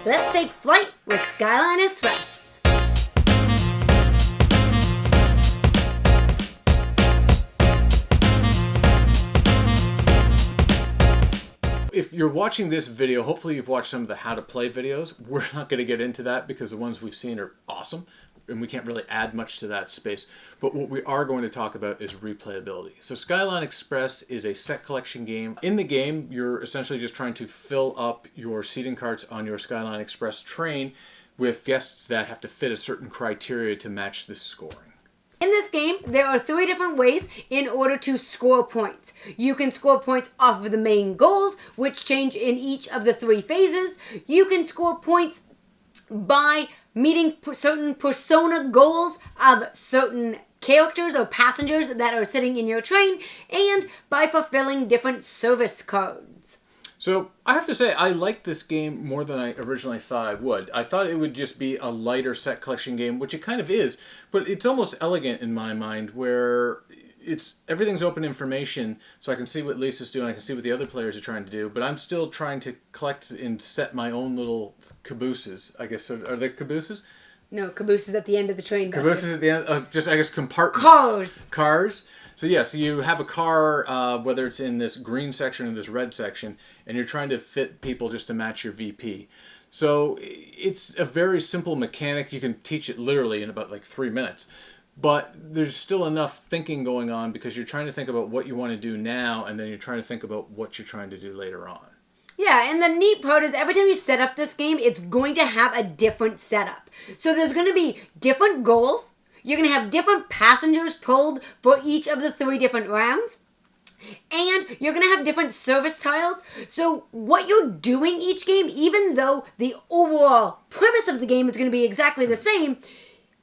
let's take flight with Skyline Express. If you're watching this video, hopefully you've watched some of the how to play videos. We're not going to get into that because the ones we've seen are awesome and we can't really add much to that space. But what we are going to talk about is replayability. So Skyline Express is a set collection game. In the game, you're essentially just trying to fill up your seating carts on your Skyline Express train with guests that have to fit a certain criteria to match this scoring. In this game, there are 3 different ways in order to score points. You can score points off of the main goals, which change in each of the 3 phases. You can score points by meeting certain persona goals of certain characters or passengers that are sitting in your train, and by fulfilling different service cards. So I have to say, I like this game more than I originally thought I would. I thought it would just be a lighter set collection game, which it kind of is, but it's almost elegant in my mind, where everything's open information, so I can see what Lisa's doing, I can see what the other players are trying to do, but I'm still trying to collect and set my own little cabooses, I guess. Are they cabooses? No, cabooses at the end of the train. Cabooses at the end, just, I guess, compartments. Cars. So yes, you have a car, whether it's in this green section or this red section, and you're trying to fit people just to match your VP. So it's a very simple mechanic. You can teach it literally in about like 3 minutes. But there's still enough thinking going on because you're trying to think about what you want to do now, and then you're trying to think about what you're trying to do later on. Yeah, and the neat part is every time you set up this game, it's going to have a different setup. So there's going to be different goals. You're going to have different passengers pulled for each of the 3 different rounds. And you're going to have different service tiles. So what you're doing each game, even though the overall premise of the game is going to be exactly the same,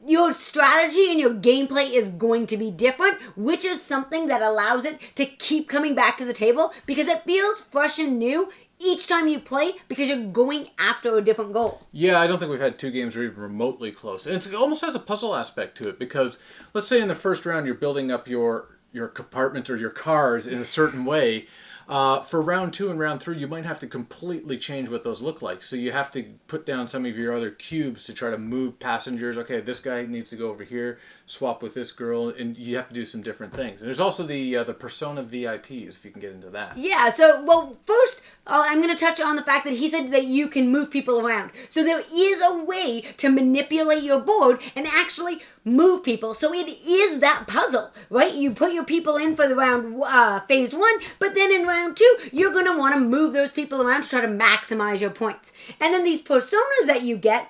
your strategy and your gameplay is going to be different, which is something that allows it to keep coming back to the table because it feels fresh and new each time you play because you're going after a different goal. Yeah, I don't think we've had 2 games that are even remotely close. And it almost has a puzzle aspect to it because let's say in the first round you're building up your compartments or your cars in a certain way. For round 2 and round 3, you might have to completely change what those look like. So you have to put down some of your other cubes to try to move passengers. Okay, this guy needs to go over here, swap with this girl, and you have to do some different things. And there's also the persona VIPs, if you can get into that. Yeah, so, well, first, I'm going to touch on the fact that he said that you can move people around. So there is a way to manipulate your board and actually move people. So it is that puzzle, right? You put your people in for the round phase 1, but then in round 2, you're going to want to move those people around to try to maximize your points. And then these personas that you get,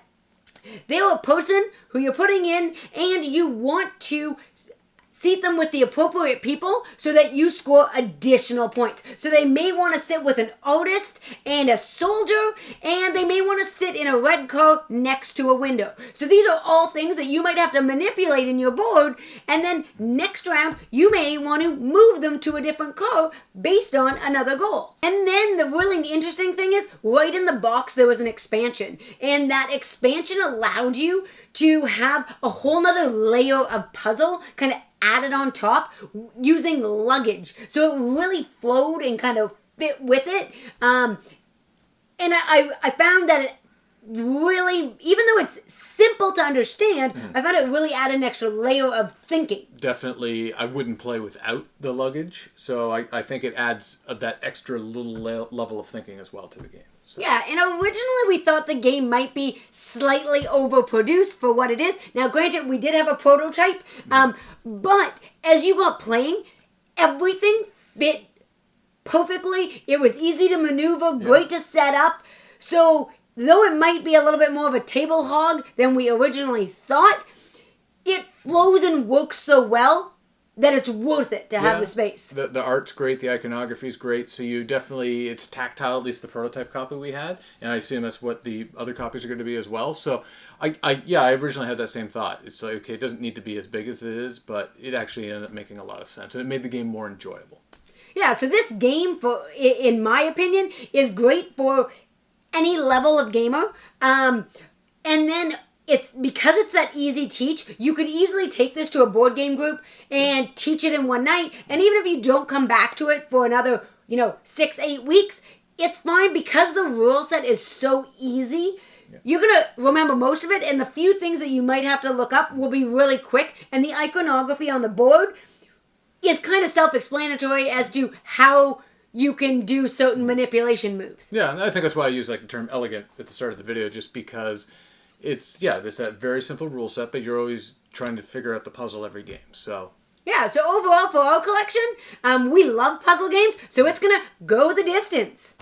they're a person who you're putting in, and you want to seat them with the appropriate people so that you score additional points. So they may want to sit with an artist and a soldier, and they may want to sit in a red car next to a window. So these are all things that you might have to manipulate in your board, and then next round you may want to move them to a different car based on another goal. And then the really interesting thing is, right in the box there was an expansion, and that expansion allowed you to have a whole nother layer of puzzle kind of added on top using luggage. So it really flowed and kind of fit with it. And I found that it really, even though it's simple to understand, I found it really added an extra layer of thinking. Definitely, I wouldn't play without the luggage. So I think it adds that extra little level of thinking as well to the game. So. Yeah, and originally we thought the game might be slightly overproduced for what it is. Now, granted, we did have a prototype, but as you got playing, everything fit perfectly. It was easy to maneuver, great to set up. So, though it might be a little bit more of a table hog than we originally thought, it flows and works so well that it's worth it to have the space. The art's great, the iconography is great, so you definitely, it's tactile, at least the prototype copy we had, and I assume that's what the other copies are going to be as well. So, I originally had that same thought. It's like, okay, it doesn't need to be as big as it is, but it actually ended up making a lot of sense, and it made the game more enjoyable. Yeah, so this game, in my opinion, is great for any level of gamer, and then it's because it's that easy teach, you could easily take this to a board game group and teach it in one night. And even if you don't come back to it for another, 6-8 weeks, it's fine because the rule set is so easy. You're going to remember most of it, and the few things that you might have to look up will be really quick, and the iconography on the board is kind of self-explanatory as to how you can do certain manipulation moves. Yeah, and I think that's why I use like the term elegant at the start of the video, just because it's that very simple rule set, but you're always trying to figure out the puzzle every game, so... Yeah, so overall for our collection, we love puzzle games, so it's going to go the distance.